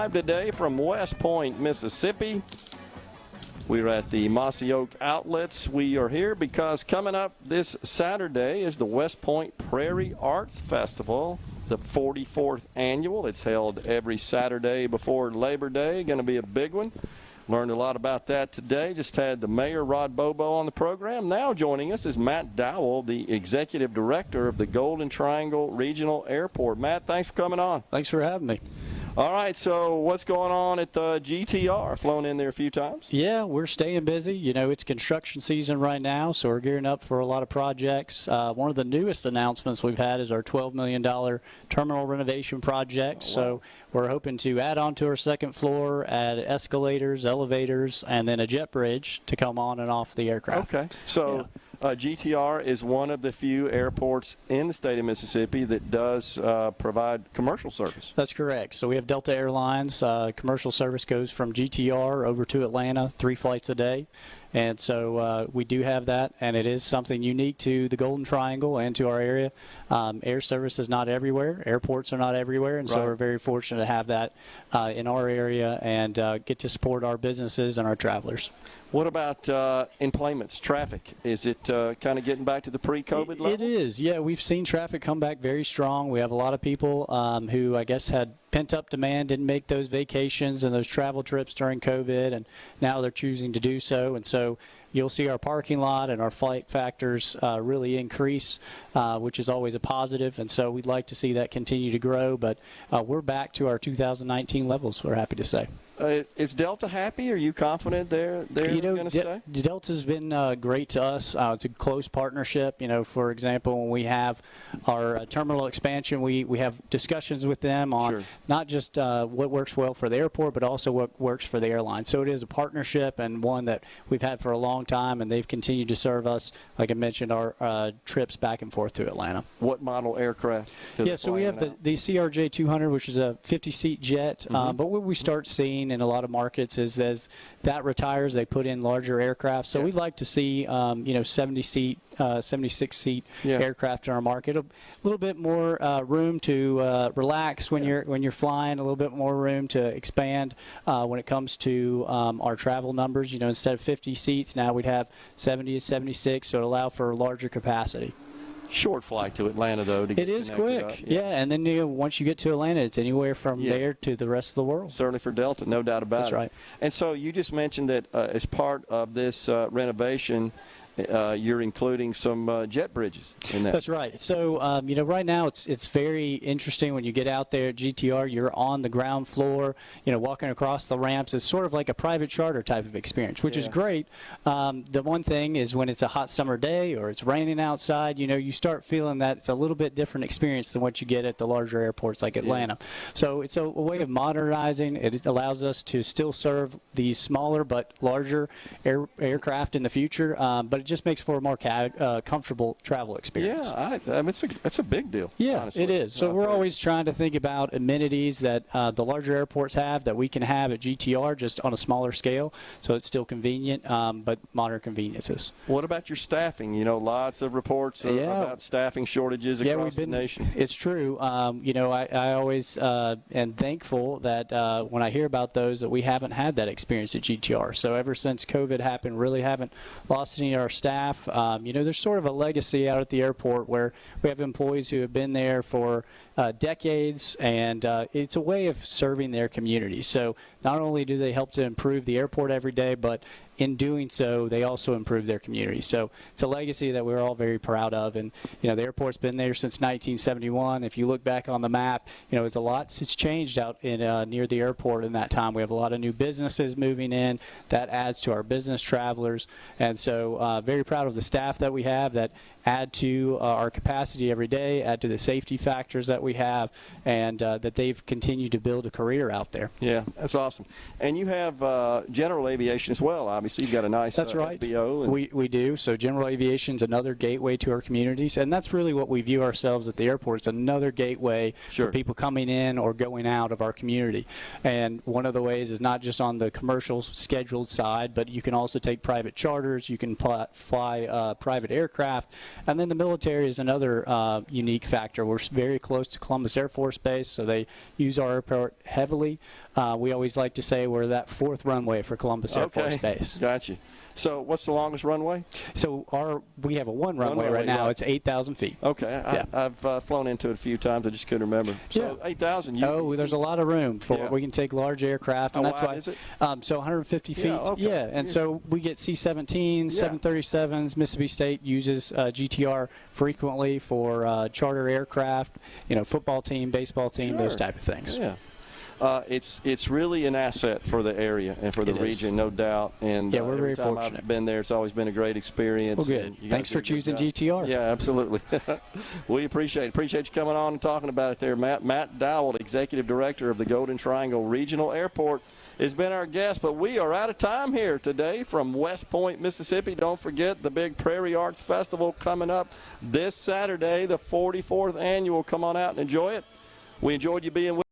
live today from West Point, Mississippi. We're at the Mossy Oak Outlets. We are here because coming up this Saturday is the West Point Prairie Arts Festival, the 44th annual. It's held every Saturday before Labor Day. Going to be a big one. Learned a lot about that today. Just had the mayor, Rod Bobo, on the program. Now joining us is Matt Dowell, the executive director of the Golden Triangle Regional Airport. Matt, thanks for coming on. Thanks for having me. All right, so what's going on at the GTR? Flown in there a few times? Yeah, we're staying busy. You know, it's construction season right now, so we're gearing up for a lot of projects. One of the newest announcements we've had is our $12 million terminal renovation project. Oh, wow. So we're hoping to add on to our second floor, add escalators, elevators, and then a jet bridge to come on and off the aircraft. Okay, so... Yeah. GTR is one of the few airports in the state of Mississippi that does provide commercial service. That's correct. So we have Delta Airlines. Commercial service goes from GTR over to Atlanta, 3 flights a day. And so we do have that, and it is something unique to the Golden Triangle and to our area. Air service is not everywhere. Airports are not everywhere, and so we're very fortunate to have that in our area and get to support our businesses and our travelers. What about employments, traffic? Is it kind of getting back to the pre-COVID level? It is, yeah. We've seen traffic come back very strong. We have a lot of people who I guess had pent-up demand, didn't make those vacations and those travel trips during COVID, and now they're choosing to do so. And so you'll see our parking lot and our flight factors really increase, which is always a positive. And so we'd like to see that continue to grow. But we're back to our 2019 levels, we're happy to say. Is Delta happy? Are you confident they're going to stay? Delta's been great to us. It's a close partnership. You know, for example, when we have our terminal expansion, we have discussions with them on not just what works well for the airport, but also what works for the airline. So it is a partnership and one that we've had for a long time, and they've continued to serve us, like I mentioned, our trips back and forth to Atlanta. What model aircraft? So we have the CRJ 200, which is a 50-seat jet. But what we start seeing in a lot of markets is as that retires, they put in larger aircraft. So we'd like to see 70-seat, 76-seat aircraft in our market. A little bit more room to relax when you're flying. A little bit more room to expand when it comes to our travel numbers. You know, instead of 50 seats, now we'd have 70 to 76, so it allow for larger capacity. Short flight to Atlanta, though. To it is quick, and then once you get to Atlanta, it's anywhere from there to the rest of the world. Certainly for Delta, no doubt about it. That's right. And so you just mentioned that as part of this renovation, you're including some jet bridges in that. That's right. So, right now it's very interesting when you get out there at GTR. You're on the ground floor, walking across the ramps. It's sort of like a private charter type of experience, which is great. The one thing is when it's a hot summer day or it's raining outside, you start feeling that it's a little bit different experience than what you get at the larger airports like Atlanta. So it's a way of modernizing. It allows us to still serve these smaller but larger aircraft in the future, but it just makes for a more comfortable travel experience. Yeah, it's a big deal. Yeah, honestly. It is. So we're always trying to think about amenities that the larger airports have that we can have at GTR just on a smaller scale, so it's still convenient, but modern conveniences. What about your staffing? Lots of reports about staffing shortages across the nation. It's true. I always am thankful that when I hear about those that we haven't had that experience at GTR. So ever since COVID happened, really haven't lost any of our staff. There's sort of a legacy out at the airport where we have employees who have been there for decades, and it's a way of serving their community. So not only do they help to improve the airport every day, but in doing so, they also improve their community. So it's a legacy that we're all very proud of. And, the airport's been there since 1971. If you look back on the map, it's a lot that's changed out in near the airport in that time. We have a lot of new businesses moving in. That adds to our business travelers. And so very proud of the staff that we have that add to our capacity every day, add to the safety factors that we have, and that they've continued to build a career out there. Yeah, that's awesome. And you have general aviation as well, obviously. You've got a nice That's right. FBO. We do. So general aviation is another gateway to our communities, and that's really what we view ourselves at the airport. It's another gateway for people coming in or going out of our community. And one of the ways is not just on the commercial scheduled side, but you can also take private charters. You can fly private aircraft. And then the military is another unique factor. We're very close to Columbus Air Force Base, so they use our airport heavily. We always like to say we're that fourth runway for Columbus Air Force Base. Gotcha. So what's the longest runway? So we have a one runway right now. Right. It's 8,000 feet. Okay. Yeah. I've flown into it a few times. I just couldn't remember. So 8,000. There's a lot of room for we can take large aircraft, and that's why. Is it? So 150 feet. Okay. Yeah, and so we get C-17s, 737s. Mississippi State uses GTR frequently for charter aircraft. Football team, baseball team, those type of things. Yeah. It's really an asset for the area and for the region, no doubt. And we're very every time fortunate. I've been there, it's always been a great experience. Well, good. Thanks for choosing GTR. Yeah, absolutely. We appreciate it. Appreciate you coming on and talking about it there, Matt. Matt Dowell, Executive Director of the Golden Triangle Regional Airport, has been our guest. But we are out of time here today from West Point, Mississippi. Don't forget the big Prairie Arts Festival coming up this Saturday, the 44th annual. Come on out and enjoy it. We enjoyed you being with